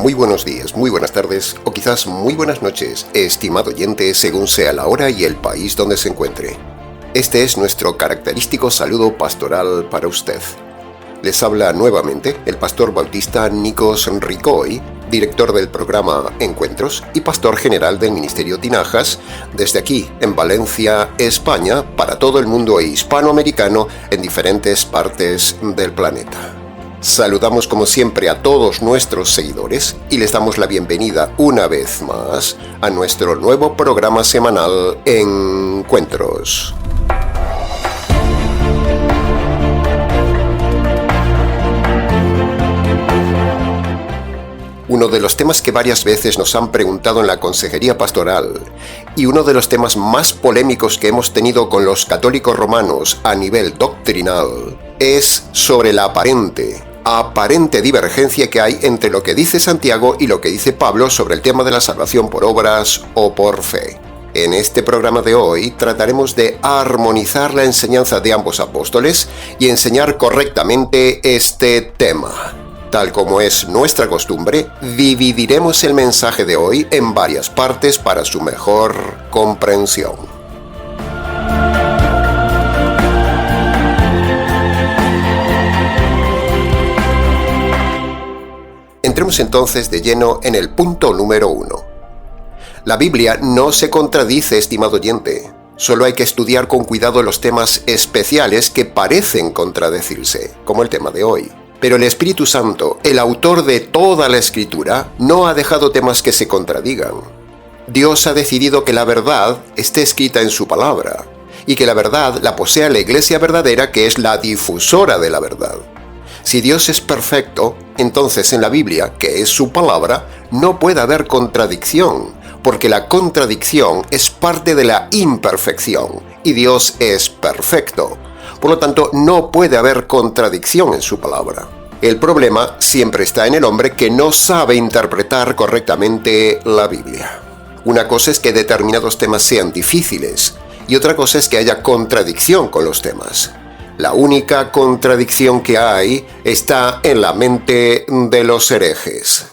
muy buenos días, muy buenas tardes o quizás muy buenas noches, estimado oyente, según sea la hora y el país donde se encuentre. Este es nuestro característico saludo pastoral para usted. Les habla nuevamente el pastor bautista Nikos Ricoy, director del programa Encuentros y pastor general del Ministerio Tinajas, desde aquí, en Valencia, España, para todo el mundo hispanoamericano en diferentes partes del planeta. Saludamos como siempre a todos nuestros seguidores y les damos la bienvenida una vez más a nuestro nuevo programa semanal Encuentros. Uno de los temas que varias veces nos han preguntado en la consejería pastoral y uno de los temas más polémicos que hemos tenido con los católicos romanos a nivel doctrinal es sobre la aparente divergencia que hay entre lo que dice Santiago y lo que dice Pablo sobre el tema de la salvación por obras o por fe. En este programa de hoy trataremos de armonizar la enseñanza de ambos apóstoles y enseñar correctamente este tema. Tal como es nuestra costumbre, dividiremos el mensaje de hoy en varias partes para su mejor comprensión. Entremos entonces de lleno en el punto número 1. La Biblia no se contradice, estimado oyente. Solo hay que estudiar con cuidado los temas especiales que parecen contradecirse, como el tema de hoy. Pero el Espíritu Santo, el autor de toda la Escritura, no ha dejado temas que se contradigan. Dios ha decidido que la verdad esté escrita en su palabra, y que la verdad la posea la Iglesia verdadera, que es la difusora de la verdad. Si Dios es perfecto, entonces en la Biblia, que es su palabra, no puede haber contradicción, porque la contradicción es parte de la imperfección, y Dios es perfecto. Por lo tanto, no puede haber contradicción en su palabra. El problema siempre está en el hombre que no sabe interpretar correctamente la Biblia. Una cosa es que determinados temas sean difíciles, y otra cosa es que haya contradicción con los temas. La única contradicción que hay está en la mente de los herejes.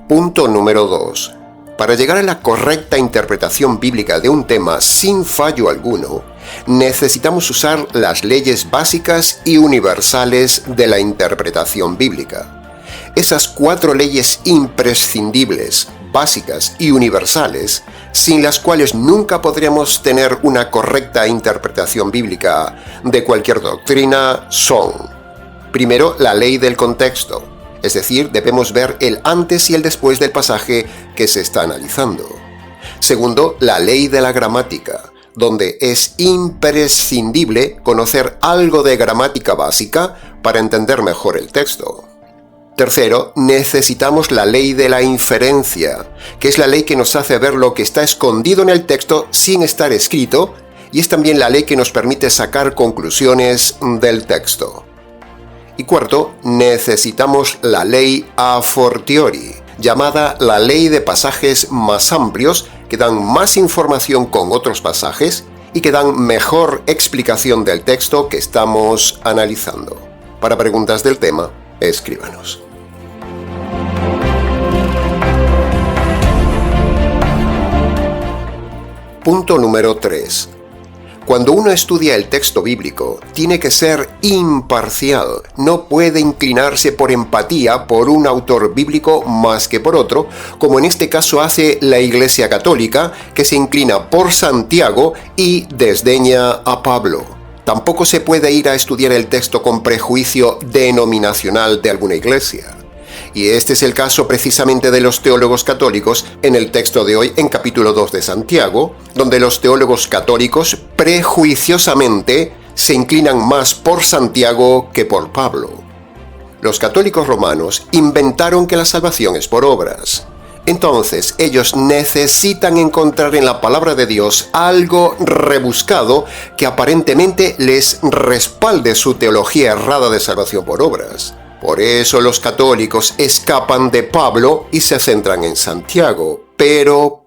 Punto número 2. Para llegar a la correcta interpretación bíblica de un tema sin fallo alguno, necesitamos usar las leyes básicas y universales de la interpretación bíblica. Esas 4 leyes imprescindibles, básicas y universales, sin las cuales nunca podríamos tener una correcta interpretación bíblica de cualquier doctrina, son: primero, la ley del contexto, es decir, debemos ver el antes y el después del pasaje que se está analizando. Segundo, la ley de la gramática, donde es imprescindible conocer algo de gramática básica para entender mejor el texto. Tercero, necesitamos la ley de la inferencia, que es la ley que nos hace ver lo que está escondido en el texto sin estar escrito, y es también la ley que nos permite sacar conclusiones del texto. Y cuarto, necesitamos la ley a fortiori, llamada la ley de pasajes más amplios, que dan más información con otros pasajes y que dan mejor explicación del texto que estamos analizando. Para preguntas del tema, escríbanos. Punto número 3. Cuando uno estudia el texto bíblico, tiene que ser imparcial. No puede inclinarse por empatía por un autor bíblico más que por otro, como en este caso hace la Iglesia Católica, que se inclina por Santiago y desdeña a Pablo. Tampoco se puede ir a estudiar el texto con prejuicio denominacional de alguna iglesia. Y este es el caso precisamente de los teólogos católicos en el texto de hoy en capítulo 2 de Santiago, donde los teólogos católicos prejuiciosamente se inclinan más por Santiago que por Pablo. Los católicos romanos inventaron que la salvación es por obras. Entonces, ellos necesitan encontrar en la palabra de Dios algo rebuscado que aparentemente les respalde su teología errada de salvación por obras. Por eso los católicos escapan de Pablo y se centran en Santiago. Pero,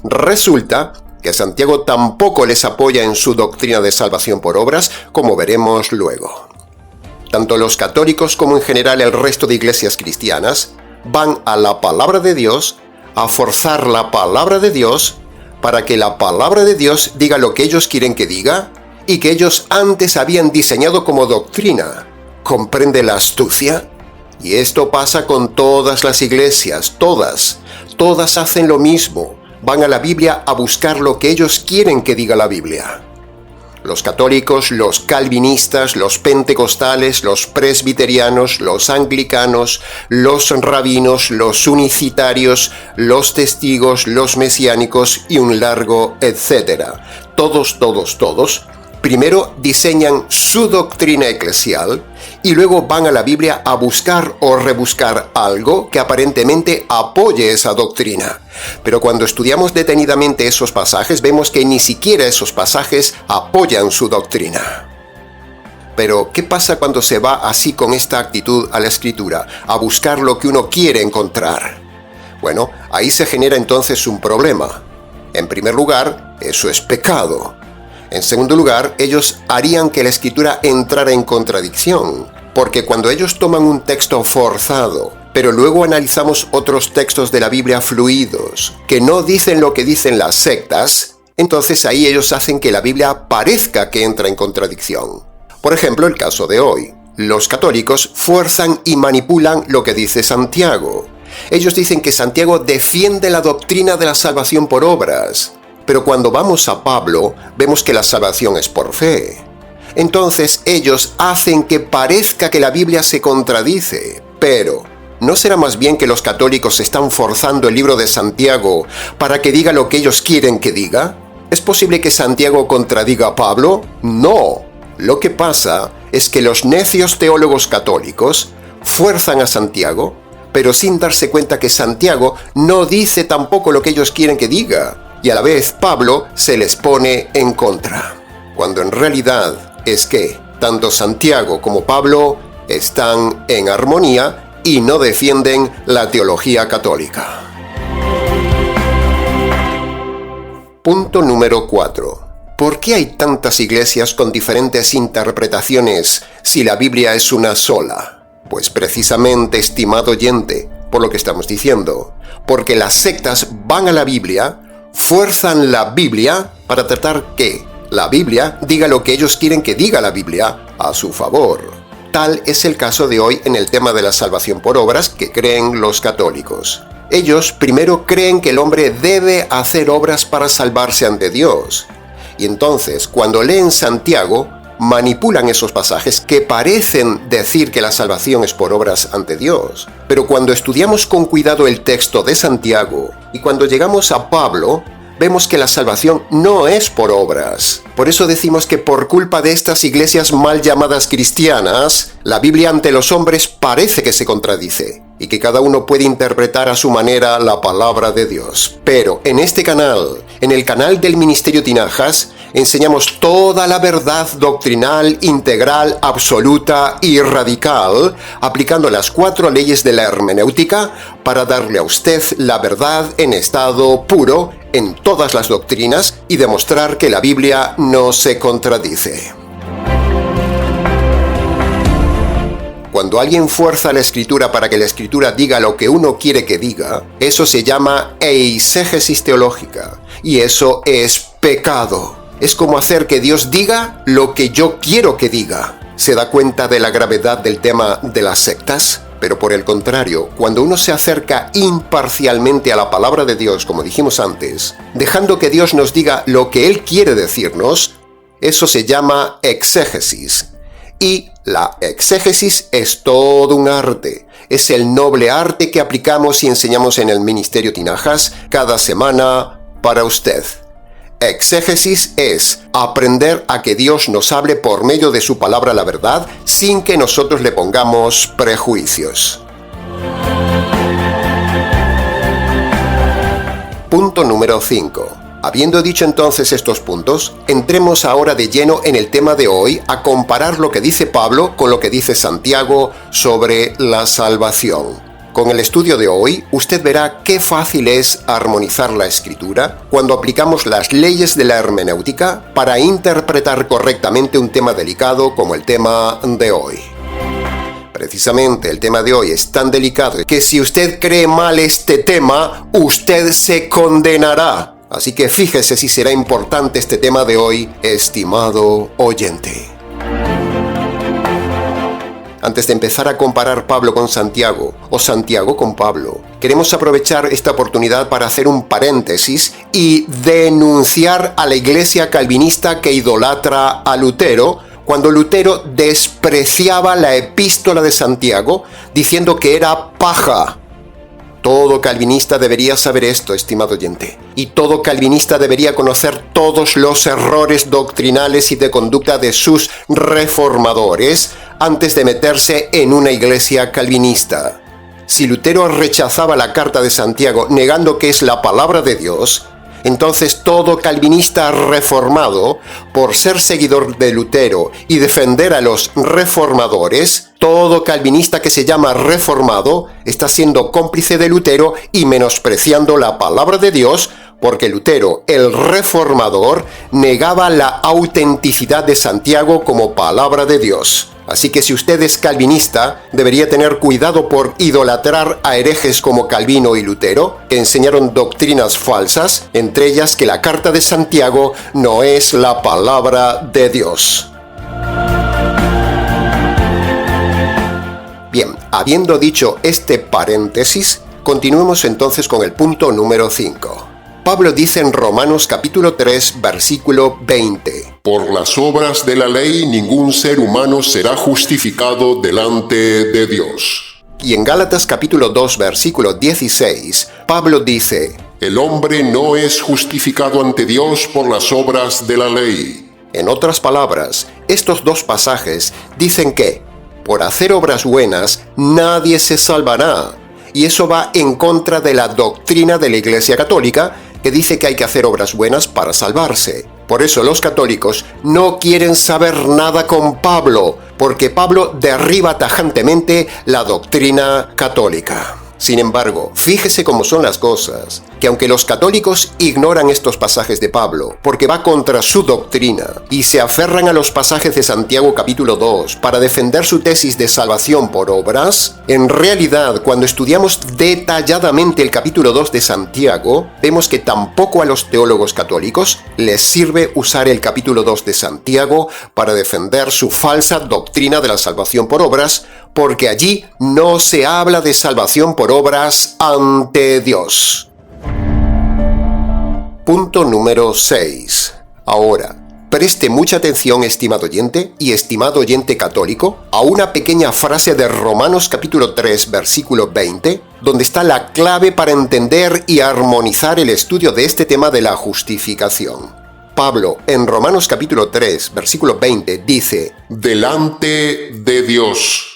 resulta que Santiago tampoco les apoya en su doctrina de salvación por obras, como veremos luego. Tanto los católicos como en general el resto de iglesias cristianas van a la palabra de Dios a forzar la palabra de Dios para que la palabra de Dios diga lo que ellos quieren que diga y que ellos antes habían diseñado como doctrina. ¿Comprende la astucia? Y esto pasa con todas las iglesias, todas hacen lo mismo, van a la Biblia a buscar lo que ellos quieren que diga la Biblia. Los católicos, los calvinistas, los pentecostales, los presbiterianos, los anglicanos, los rabinos, los unicitarios, los testigos, los mesiánicos y un largo etcétera. Todos, primero diseñan su doctrina eclesial y luego van a la Biblia a buscar o rebuscar algo que aparentemente apoye esa doctrina. Pero cuando estudiamos detenidamente esos pasajes, vemos que ni siquiera esos pasajes apoyan su doctrina. Pero, ¿qué pasa cuando se va así con esta actitud a la Escritura, a buscar lo que uno quiere encontrar? Bueno, ahí se genera entonces un problema. En primer lugar, eso es pecado. En segundo lugar, ellos harían que la Escritura entrara en contradicción, porque cuando ellos toman un texto forzado, pero luego analizamos otros textos de la Biblia fluidos, que no dicen lo que dicen las sectas, entonces ahí ellos hacen que la Biblia parezca que entra en contradicción. Por ejemplo, el caso de hoy. Los católicos fuerzan y manipulan lo que dice Santiago. Ellos dicen que Santiago defiende la doctrina de la salvación por obras, pero cuando vamos a Pablo, vemos que la salvación es por fe. Entonces ellos hacen que parezca que la Biblia se contradice, pero ¿no será más bien que los católicos están forzando el libro de Santiago para que diga lo que ellos quieren que diga? ¿Es posible que Santiago contradiga a Pablo? No. Lo que pasa es que los necios teólogos católicos fuerzan a Santiago, pero sin darse cuenta que Santiago no dice tampoco lo que ellos quieren que diga, y a la vez Pablo se les pone en contra. Cuando en realidad es que tanto Santiago como Pablo están en armonía y no defienden la teología católica. Punto número 4. ¿Por qué hay tantas iglesias con diferentes interpretaciones si la Biblia es una sola? Pues precisamente, estimado oyente, por lo que estamos diciendo, porque las sectas van a la Biblia, fuerzan la Biblia para tratar que la Biblia diga lo que ellos quieren que diga la Biblia a su favor. Tal es el caso de hoy en el tema de la salvación por obras que creen los católicos. Ellos primero creen que el hombre debe hacer obras para salvarse ante Dios. Y entonces, cuando leen Santiago, manipulan esos pasajes que parecen decir que la salvación es por obras ante Dios. Pero cuando estudiamos con cuidado el texto de Santiago y cuando llegamos a Pablo, vemos que la salvación no es por obras. Por eso decimos que por culpa de estas iglesias mal llamadas cristianas, la Biblia ante los hombres parece que se contradice y que cada uno puede interpretar a su manera la palabra de Dios. Pero en este canal, en el canal del Ministerio Tinajas, enseñamos toda la verdad doctrinal, integral, absoluta y radical, aplicando las 4 leyes de la hermenéutica para darle a usted la verdad en estado puro en todas las doctrinas y demostrar que la Biblia no se contradice. Cuando alguien fuerza la Escritura para que la Escritura diga lo que uno quiere que diga, eso se llama eisegesis teológica, y eso es pecado. Es como hacer que Dios diga lo que yo quiero que diga. ¿Se da cuenta de la gravedad del tema de las sectas? Pero por el contrario, cuando uno se acerca imparcialmente a la palabra de Dios, como dijimos antes, dejando que Dios nos diga lo que Él quiere decirnos, eso se llama exégesis. Y la exégesis es todo un arte. Es el noble arte que aplicamos y enseñamos en el Ministerio Tinajas cada semana para usted. Exégesis es aprender a que Dios nos hable por medio de su palabra la verdad sin que nosotros le pongamos prejuicios. Punto número 5. Habiendo dicho entonces estos puntos, entremos ahora de lleno en el tema de hoy a comparar lo que dice Pablo con lo que dice Santiago sobre la salvación. Con el estudio de hoy, usted verá qué fácil es armonizar la escritura cuando aplicamos las leyes de la hermenéutica para interpretar correctamente un tema delicado como el tema de hoy. Precisamente el tema de hoy es tan delicado que si usted cree mal este tema, usted se condenará. Así que fíjese si será importante este tema de hoy, estimado oyente. Antes de empezar a comparar Pablo con Santiago o Santiago con Pablo, queremos aprovechar esta oportunidad para hacer un paréntesis y denunciar a la iglesia calvinista que idolatra a Lutero, cuando Lutero despreciaba la epístola de Santiago diciendo que era paja. Todo calvinista debería saber esto, estimado oyente, y todo calvinista debería conocer todos los errores doctrinales y de conducta de sus reformadores antes de meterse en una iglesia calvinista. Si Lutero rechazaba la carta de Santiago negando que es la palabra de Dios, entonces todo calvinista reformado, por ser seguidor de Lutero y defender a los reformadores, todo calvinista que se llama reformado está siendo cómplice de Lutero y menospreciando la palabra de Dios, porque Lutero, el reformador, negaba la autenticidad de Santiago como palabra de Dios. Así que si usted es calvinista, debería tener cuidado por idolatrar a herejes como Calvino y Lutero, que enseñaron doctrinas falsas, entre ellas que la carta de Santiago no es la palabra de Dios. Bien, habiendo dicho este paréntesis, continuemos entonces con el punto número 5. Pablo dice en Romanos capítulo 3, versículo 20. Por las obras de la ley ningún ser humano será justificado delante de Dios. Y en Gálatas capítulo 2, versículo 16, Pablo dice: El hombre no es justificado ante Dios por las obras de la ley. En otras palabras, estos dos pasajes dicen que, por hacer obras buenas, nadie se salvará. Y eso va en contra de la doctrina de la Iglesia Católica, que dice que hay que hacer obras buenas para salvarse. Por eso los católicos no quieren saber nada con Pablo, porque Pablo derriba tajantemente la doctrina católica. Sin embargo, fíjese cómo son las cosas, que aunque los católicos ignoran estos pasajes de Pablo, porque va contra su doctrina, y se aferran a los pasajes de Santiago capítulo 2 para defender su tesis de salvación por obras, en realidad, cuando estudiamos detalladamente el capítulo 2 de Santiago, vemos que tampoco a los teólogos católicos les sirve usar el capítulo 2 de Santiago para defender su falsa doctrina de la salvación por obras, porque allí no se habla de salvación por obras ante Dios. Punto número 6. Ahora, preste mucha atención, estimado oyente y estimado oyente católico, a una pequeña frase de Romanos capítulo 3, versículo 20, donde está la clave para entender y armonizar el estudio de este tema de la justificación. Pablo, en Romanos capítulo 3, versículo 20, dice: delante de Dios.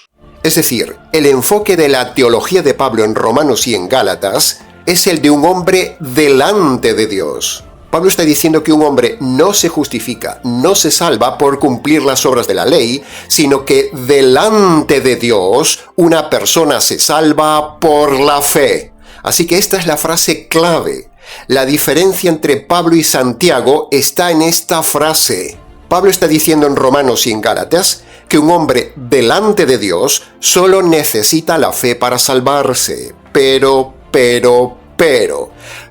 Es decir, el enfoque de la teología de Pablo en Romanos y en Gálatas es el de un hombre delante de Dios. Pablo está diciendo que un hombre no se justifica, no se salva por cumplir las obras de la ley, sino que delante de Dios una persona se salva por la fe. Así que esta es la frase clave. La diferencia entre Pablo y Santiago está en esta frase. Pablo está diciendo en Romanos y en Gálatas que un hombre delante de Dios solo necesita la fe para salvarse. Pero,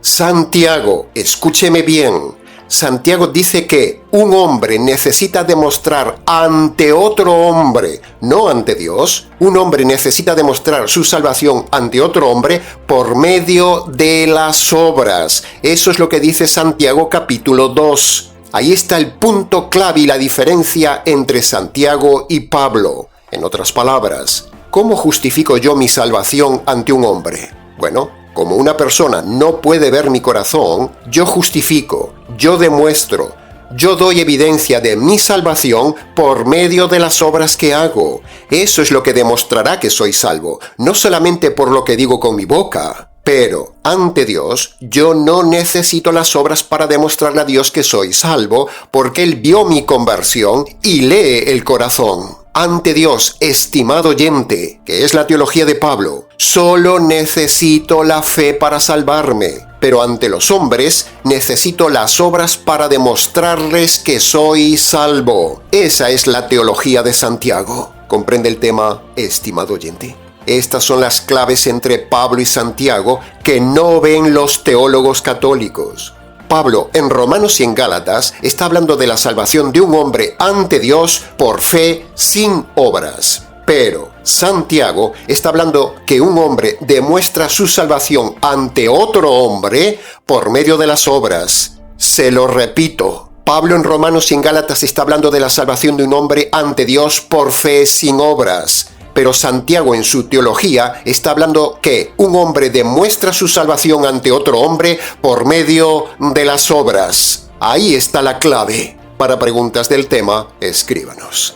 Santiago, escúcheme bien, Santiago dice que un hombre necesita demostrar ante otro hombre, no ante Dios, un hombre necesita demostrar su salvación ante otro hombre por medio de las obras. Eso es lo que dice Santiago capítulo 2. Ahí está el punto clave y la diferencia entre Santiago y Pablo. En otras palabras, ¿cómo justifico yo mi salvación ante un hombre? Bueno, como una persona no puede ver mi corazón, yo justifico, yo demuestro, yo doy evidencia de mi salvación por medio de las obras que hago. Eso es lo que demostrará que soy salvo, no solamente por lo que digo con mi boca. Pero, ante Dios, yo no necesito las obras para demostrarle a Dios que soy salvo, porque Él vio mi conversión y lee el corazón. Ante Dios, estimado oyente, que es la teología de Pablo, solo necesito la fe para salvarme, pero ante los hombres necesito las obras para demostrarles que soy salvo. Esa es la teología de Santiago. ¿Comprende el tema, estimado oyente? Estas son las claves entre Pablo y Santiago que no ven los teólogos católicos. Pablo, en Romanos y en Gálatas, está hablando de la salvación de un hombre ante Dios por fe sin obras. Pero Santiago está hablando que un hombre demuestra su salvación ante otro hombre por medio de las obras. Se lo repito. Pablo en Romanos y en Gálatas está hablando de la salvación de un hombre ante Dios por fe sin obras. Pero Santiago en su teología está hablando que un hombre demuestra su salvación ante otro hombre por medio de las obras. Ahí está la clave. Para preguntas del tema, escríbanos.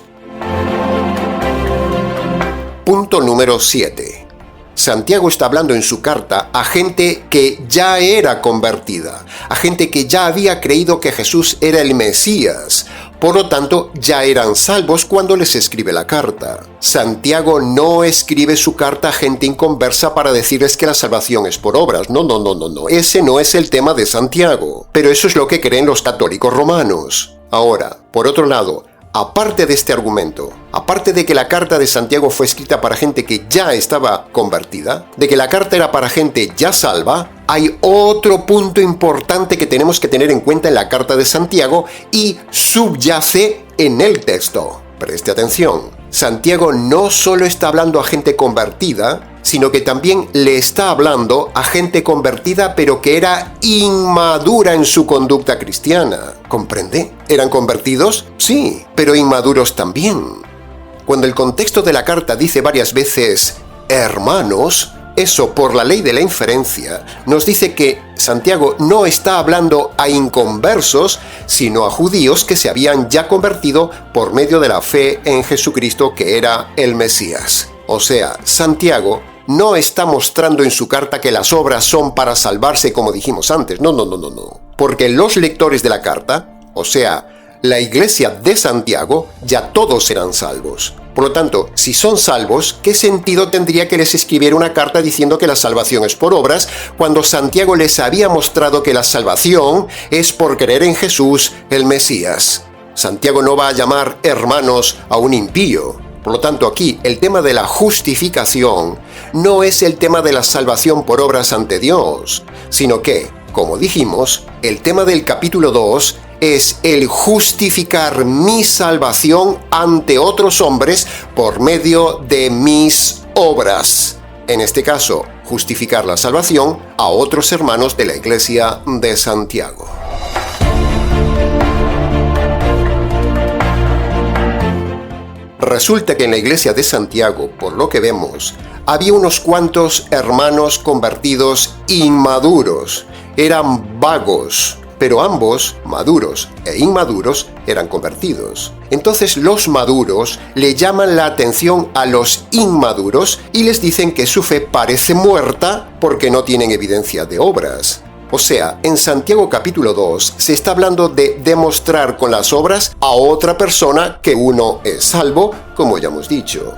Punto número 7. Santiago está hablando en su carta a gente que ya era convertida, a gente que ya había creído que Jesús era el Mesías. Por lo tanto, ya eran salvos cuando les escribe la carta. Santiago no escribe su carta a gente inconversa para decirles que la salvación es por obras. No. Ese no es el tema de Santiago. Pero eso es lo que creen los católicos romanos. Ahora, por otro lado, aparte de este argumento, aparte de que la carta de Santiago fue escrita para gente que ya estaba convertida, de que la carta era para gente ya salva, hay otro punto importante que tenemos que tener en cuenta en la carta de Santiago y subyace en el texto. Preste atención. Santiago no solo está hablando a gente convertida, sino que también le está hablando a gente convertida pero que era inmadura en su conducta cristiana. ¿Comprende? ¿Eran convertidos? Sí, pero inmaduros también. Cuando el contexto de la carta dice varias veces hermanos, eso por la ley de la inferencia nos dice que Santiago no está hablando a inconversos, sino a judíos que se habían ya convertido por medio de la fe en Jesucristo que era el Mesías. O sea, Santiago no está mostrando en su carta que las obras son para salvarse como dijimos antes. No. Porque los lectores de la carta, o sea, la iglesia de Santiago, ya todos serán salvos. Por lo tanto, si son salvos, ¿qué sentido tendría que les escribiera una carta diciendo que la salvación es por obras, cuando Santiago les había mostrado que la salvación es por creer en Jesús, el Mesías? Santiago no va a llamar hermanos a un impío. Por lo tanto, aquí el tema de la justificación no es el tema de la salvación por obras ante Dios, sino que, como dijimos, el tema del capítulo 2 es el justificar mi salvación ante otros hombres por medio de mis obras. En este caso, justificar la salvación a otros hermanos de la iglesia de Santiago. Resulta que en la iglesia de Santiago, por lo que vemos, había unos cuantos hermanos convertidos inmaduros. Eran vagos, pero ambos, maduros e inmaduros, eran convertidos. Entonces los maduros le llaman la atención a los inmaduros y les dicen que su fe parece muerta porque no tienen evidencia de obras. O sea, en Santiago capítulo 2 se está hablando de demostrar con las obras a otra persona que uno es salvo, como ya hemos dicho.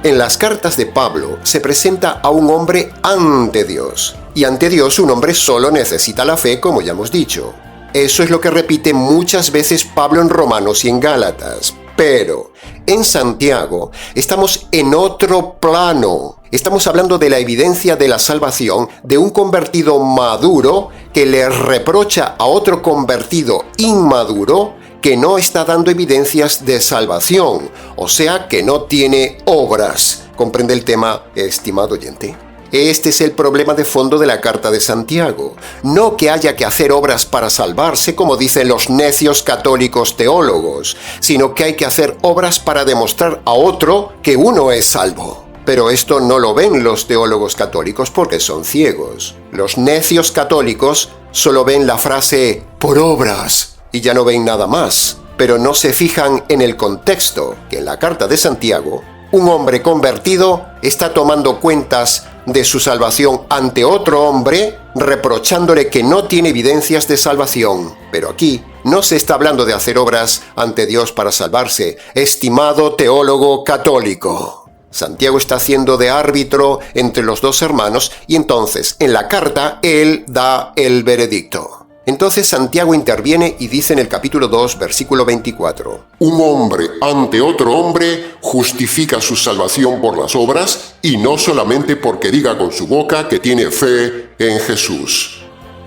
En las cartas de Pablo se presenta a un hombre ante Dios, y ante Dios un hombre solo necesita la fe, como ya hemos dicho. Eso es lo que repite muchas veces Pablo en Romanos y en Gálatas. Pero en Santiago estamos en otro plano. Estamos hablando de la evidencia de la salvación de un convertido maduro que le reprocha a otro convertido inmaduro que no está dando evidencias de salvación, o sea que no tiene obras. ¿Comprende el tema, estimado oyente? Este es el problema de fondo de la carta de Santiago. No que haya que hacer obras para salvarse, como dicen los necios católicos teólogos, sino que hay que hacer obras para demostrar a otro que uno es salvo. Pero esto no lo ven los teólogos católicos porque son ciegos. Los necios católicos solo ven la frase «por obras» y ya no ven nada más. Pero no se fijan en el contexto, que en la carta de Santiago, un hombre convertido está tomando cuentas de su salvación ante otro hombre, reprochándole que no tiene evidencias de salvación. Pero aquí, no se está hablando de hacer obras ante Dios para salvarse, estimado teólogo católico. Santiago está haciendo de árbitro entre los dos hermanos y entonces, en la carta, él da el veredicto. Entonces Santiago interviene y dice en el capítulo 2, versículo 24: Un hombre ante otro hombre justifica su salvación por las obras y no solamente porque diga con su boca que tiene fe en Jesús.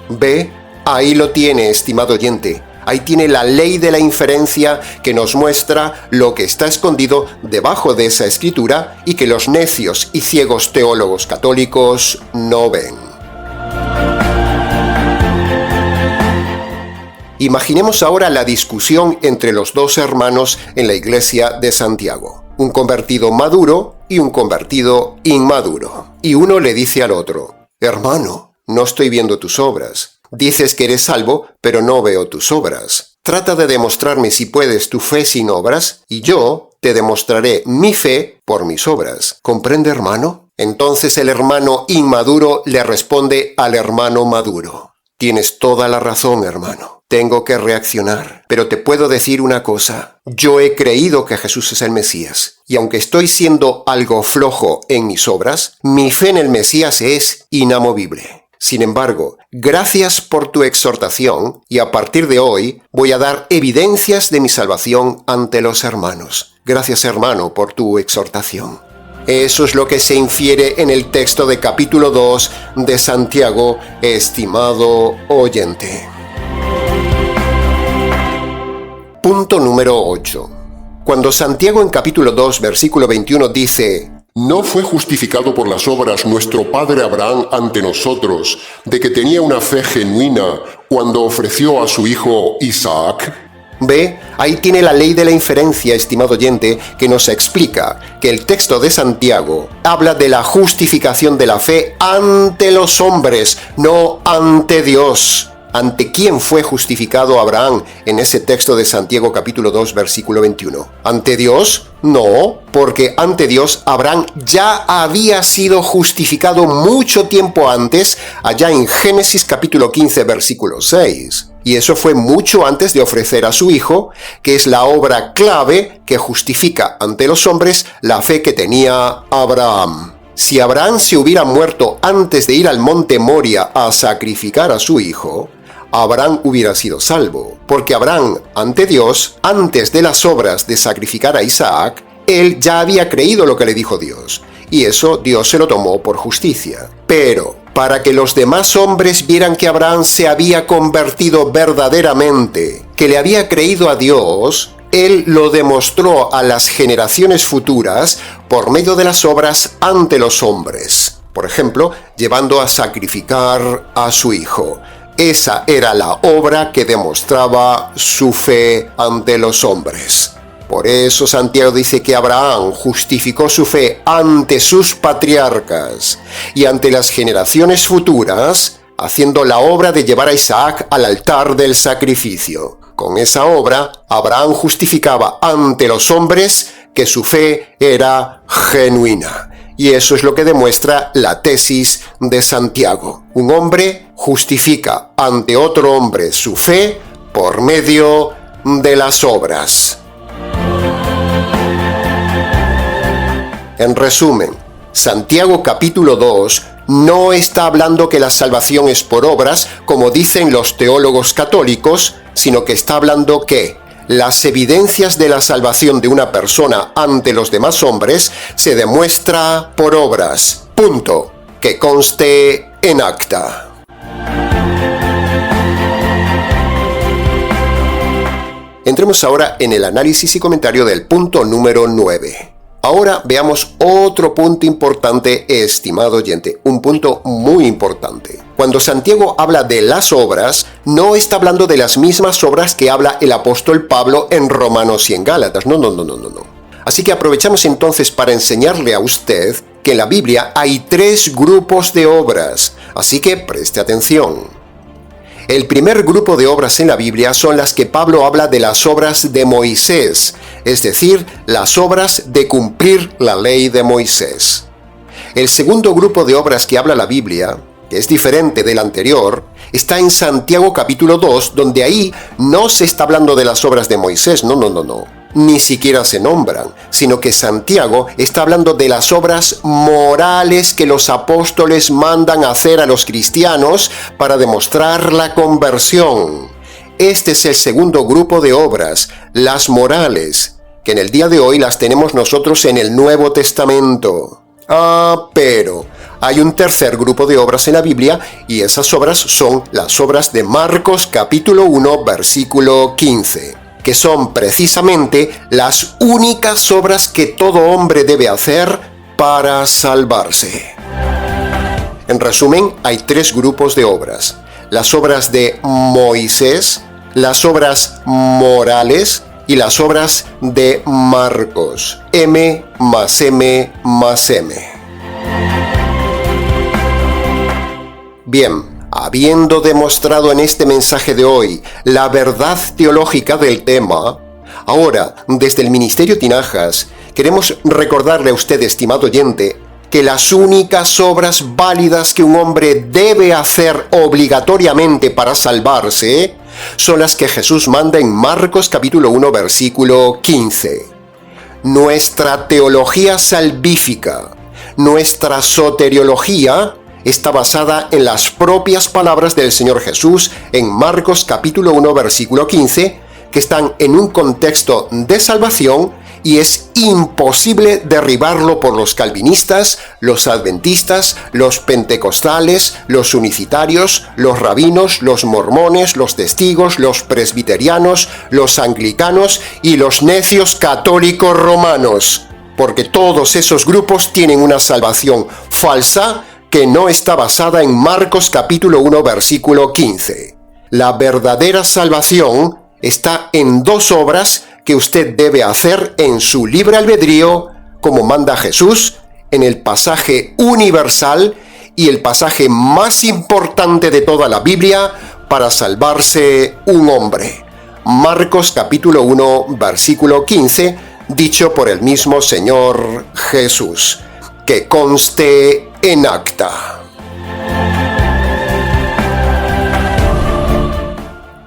Ve, ahí lo tiene, estimado oyente. Ahí tiene la ley de la inferencia que nos muestra lo que está escondido debajo de esa escritura y que los necios y ciegos teólogos católicos no ven. Imaginemos ahora la discusión entre los dos hermanos en la iglesia de Santiago. Un convertido maduro y un convertido inmaduro. Y uno le dice al otro: hermano, no estoy viendo tus obras. Dices que eres salvo, pero no veo tus obras. Trata de demostrarme si puedes tu fe sin obras, y yo te demostraré mi fe por mis obras. ¿Comprende, hermano? Entonces el hermano inmaduro le responde al hermano maduro: tienes toda la razón, hermano. Tengo que reaccionar, pero te puedo decir una cosa. Yo he creído que Jesús es el Mesías, y aunque estoy siendo algo flojo en mis obras, mi fe en el Mesías es inamovible. Sin embargo, gracias por tu exhortación, y a partir de hoy voy a dar evidencias de mi salvación ante los hermanos. Gracias, hermano, por tu exhortación. Eso es lo que se infiere en el texto de capítulo 2 de Santiago, estimado oyente. Punto número 8. Cuando Santiago en capítulo 2, versículo 21 dice: ¿No fue justificado por las obras nuestro padre Abraham ante nosotros, de que tenía una fe genuina cuando ofreció a su hijo Isaac? Ve, ahí tiene la ley de la inferencia, estimado oyente, que nos explica que el texto de Santiago habla de la justificación de la fe ante los hombres, no ante Dios. ¿Ante quién fue justificado Abraham en ese texto de Santiago capítulo 2, versículo 21? ¿Ante Dios? No, porque ante Dios Abraham ya había sido justificado mucho tiempo antes, allá en Génesis capítulo 15, versículo 6. Y eso fue mucho antes de ofrecer a su hijo, que es la obra clave que justifica ante los hombres la fe que tenía Abraham. Si Abraham se hubiera muerto antes de ir al monte Moria a sacrificar a su hijo, Abraham hubiera sido salvo, porque Abraham, ante Dios, antes de las obras de sacrificar a Isaac, él ya había creído lo que le dijo Dios, y eso Dios se lo tomó por justicia. Pero, para que los demás hombres vieran que Abraham se había convertido verdaderamente, que le había creído a Dios, él lo demostró a las generaciones futuras por medio de las obras ante los hombres. Por ejemplo, llevando a sacrificar a su hijo. Esa era la obra que demostraba su fe ante los hombres. Por eso Santiago dice que Abraham justificó su fe ante sus patriarcas y ante las generaciones futuras, haciendo la obra de llevar a Isaac al altar del sacrificio. Con esa obra, Abraham justificaba ante los hombres que su fe era genuina. Y eso es lo que demuestra la tesis de Santiago. Un hombre justifica ante otro hombre su fe por medio de las obras. En resumen, Santiago capítulo 2 no está hablando que la salvación es por obras, como dicen los teólogos católicos, sino que está hablando que las evidencias de la salvación de una persona ante los demás hombres se demuestra por obras. Punto. Que conste en acta. Entremos ahora en el análisis y comentario del punto número 9. Ahora veamos otro punto importante, estimado oyente, un punto muy importante. Cuando Santiago habla de las obras, no está hablando de las mismas obras que habla el apóstol Pablo en Romanos y en Gálatas. No. Así que aprovechamos entonces para enseñarle a usted que en la Biblia hay 3 grupos de obras, así que preste atención. El primer grupo de obras en la Biblia son las que Pablo habla de las obras de Moisés, es decir, las obras de cumplir la ley de Moisés. El segundo grupo de obras que habla la Biblia que es diferente del anterior, está en Santiago capítulo 2, donde ahí no se está hablando de las obras de Moisés, no. Ni siquiera se nombran, sino que Santiago está hablando de las obras morales que los apóstoles mandan hacer a los cristianos para demostrar la conversión. Este es el segundo grupo de obras, las morales, que en el día de hoy las tenemos nosotros en el Nuevo Testamento. Pero hay un tercer grupo de obras en la Biblia y esas obras son las obras de Marcos capítulo 1 versículo 15, que son precisamente las únicas obras que todo hombre debe hacer para salvarse. En resumen, hay tres grupos de obras: las obras de Moisés, las obras morales y las obras de Marcos. M más M más M. Bien, habiendo demostrado en este mensaje de hoy la verdad teológica del tema, ahora, desde el Ministerio Tinajas, queremos recordarle a usted, estimado oyente, que las únicas obras válidas que un hombre debe hacer obligatoriamente para salvarse son las que Jesús manda en Marcos capítulo 1 versículo 15. Nuestra teología salvífica, nuestra soteriología, está basada en las propias palabras del Señor Jesús en Marcos capítulo 1 versículo 15, que están en un contexto de salvación y es imposible derribarlo por los calvinistas, los adventistas, los pentecostales, los unicitarios, los rabinos, los mormones, los testigos, los presbiterianos, los anglicanos y los necios católicos romanos, porque todos esos grupos tienen una salvación falsa que no está basada en Marcos capítulo 1 versículo 15. La verdadera salvación está en dos obras que usted debe hacer en su libre albedrío, como manda Jesús en el pasaje universal y el pasaje más importante de toda la Biblia para salvarse un hombre. Marcos capítulo 1 versículo 15, dicho por el mismo Señor Jesús. Que conste en acta.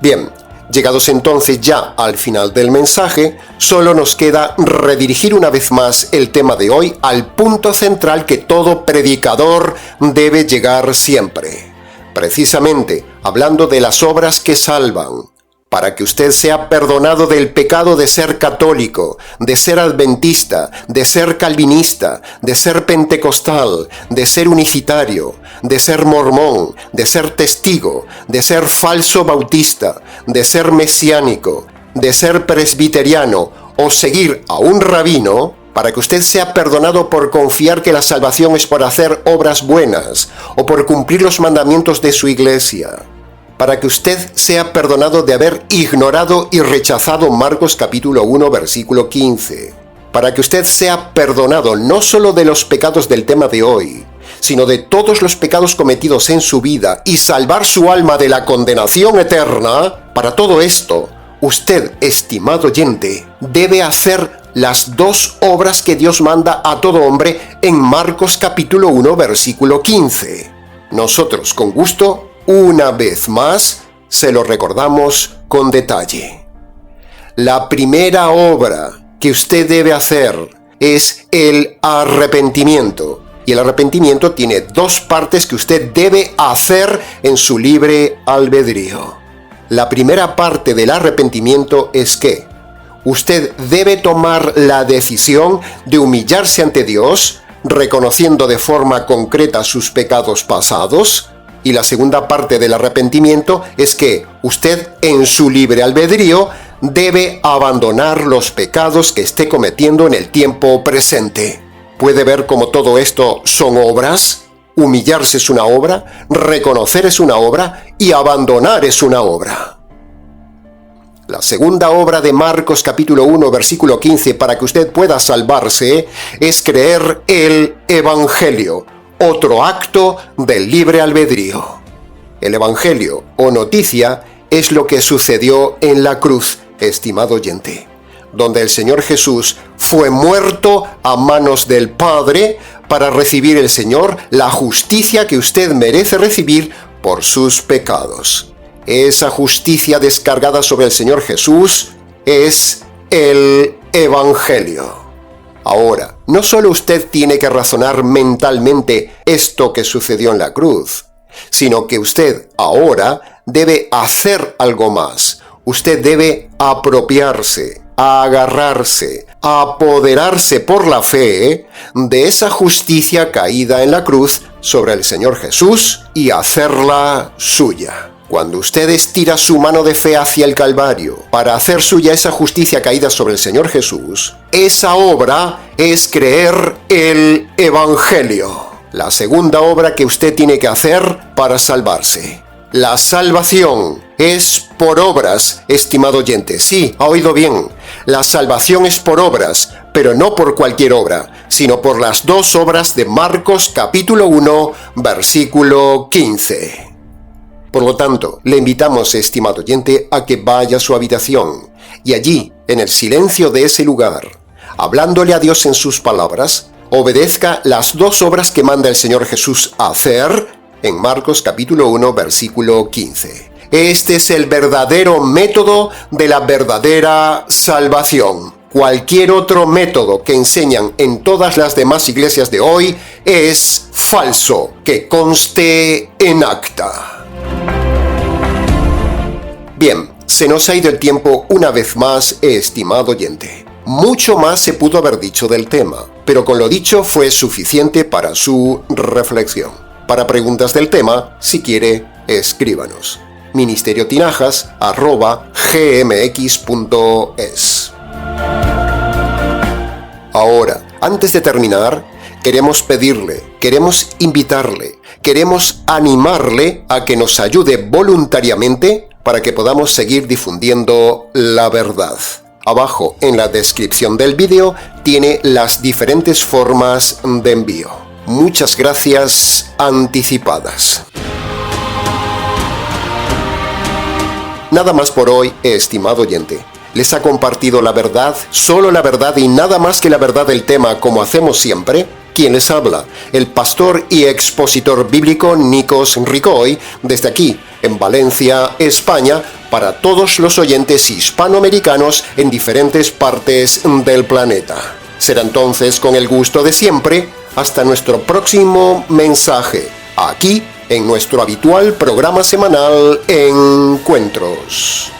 Bien, llegados entonces ya al final del mensaje, solo nos queda redirigir una vez más el tema de hoy al punto central que todo predicador debe llegar siempre. Precisamente, hablando de las obras que salvan, para que usted sea perdonado del pecado de ser católico, de ser adventista, de ser calvinista, de ser pentecostal, de ser unicitario, de ser mormón, de ser testigo, de ser falso bautista, de ser mesiánico, de ser presbiteriano o seguir a un rabino, para que usted sea perdonado por confiar que la salvación es por hacer obras buenas o por cumplir los mandamientos de su iglesia. Para que usted sea perdonado de haber ignorado y rechazado Marcos capítulo 1 versículo 15. Para que usted sea perdonado no solo de los pecados del tema de hoy, sino de todos los pecados cometidos en su vida y salvar su alma de la condenación eterna. Para todo esto, usted, estimado oyente, debe hacer las dos obras que Dios manda a todo hombre en Marcos capítulo 1 versículo 15. Nosotros, con gusto, una vez más, se lo recordamos con detalle. La primera obra que usted debe hacer es el arrepentimiento. Y el arrepentimiento tiene dos partes que usted debe hacer en su libre albedrío. La primera parte del arrepentimiento es que usted debe tomar la decisión de humillarse ante Dios, reconociendo de forma concreta sus pecados pasados. Y la segunda parte del arrepentimiento es que usted en su libre albedrío debe abandonar los pecados que esté cometiendo en el tiempo presente. ¿Puede ver cómo todo esto son obras? Humillarse es una obra, reconocer es una obra y abandonar es una obra. La segunda obra de Marcos capítulo 1 versículo 15 para que usted pueda salvarse es creer el Evangelio. Otro acto del libre albedrío. El Evangelio o noticia es lo que sucedió en la cruz, estimado oyente, donde el Señor Jesús fue muerto a manos del Padre para recibir el Señor la justicia que usted merece recibir por sus pecados. Esa justicia descargada sobre el Señor Jesús es el Evangelio. Ahora, no solo usted tiene que razonar mentalmente esto que sucedió en la cruz, sino que usted ahora debe hacer algo más. Usted debe apropiarse, agarrarse, apoderarse por la fe de esa justicia caída en la cruz sobre el Señor Jesús y hacerla suya. Cuando usted estira su mano de fe hacia el Calvario para hacer suya esa justicia caída sobre el Señor Jesús, esa obra es creer el Evangelio. La segunda obra que usted tiene que hacer para salvarse. La salvación es por obras, estimado oyente. Sí, ha oído bien. La salvación es por obras, pero no por cualquier obra, sino por las dos obras de Marcos capítulo 1, versículo 15. Por lo tanto, le invitamos, estimado oyente, a que vaya a su habitación y allí, en el silencio de ese lugar, hablándole a Dios en sus palabras, obedezca las dos obras que manda el Señor Jesús a hacer en Marcos capítulo 1, versículo 15. Este es el verdadero método de la verdadera salvación. Cualquier otro método que enseñan en todas las demás iglesias de hoy es falso, que conste en acta. Bien, se nos ha ido el tiempo una vez más, estimado oyente. Mucho más se pudo haber dicho del tema, pero con lo dicho fue suficiente para su reflexión. Para preguntas del tema, si quiere, escríbanos. ministeriotinajas@gmx.es. Ahora, antes de terminar, queremos pedirle, queremos invitarle, queremos animarle a que nos ayude voluntariamente para que podamos seguir difundiendo la verdad. Abajo en la descripción del vídeo tiene las diferentes formas de envío. Muchas gracias anticipadas. Nada más por hoy, estimado oyente. ¿Les ha compartido la verdad, solo la verdad y nada más que la verdad del tema, como hacemos siempre? ¿Quién les habla? El pastor y expositor bíblico Nikos Ricoy, desde aquí, en Valencia, España, para todos los oyentes hispanoamericanos en diferentes partes del planeta. Será entonces con el gusto de siempre, hasta nuestro próximo mensaje, aquí en nuestro habitual programa semanal Encuentros.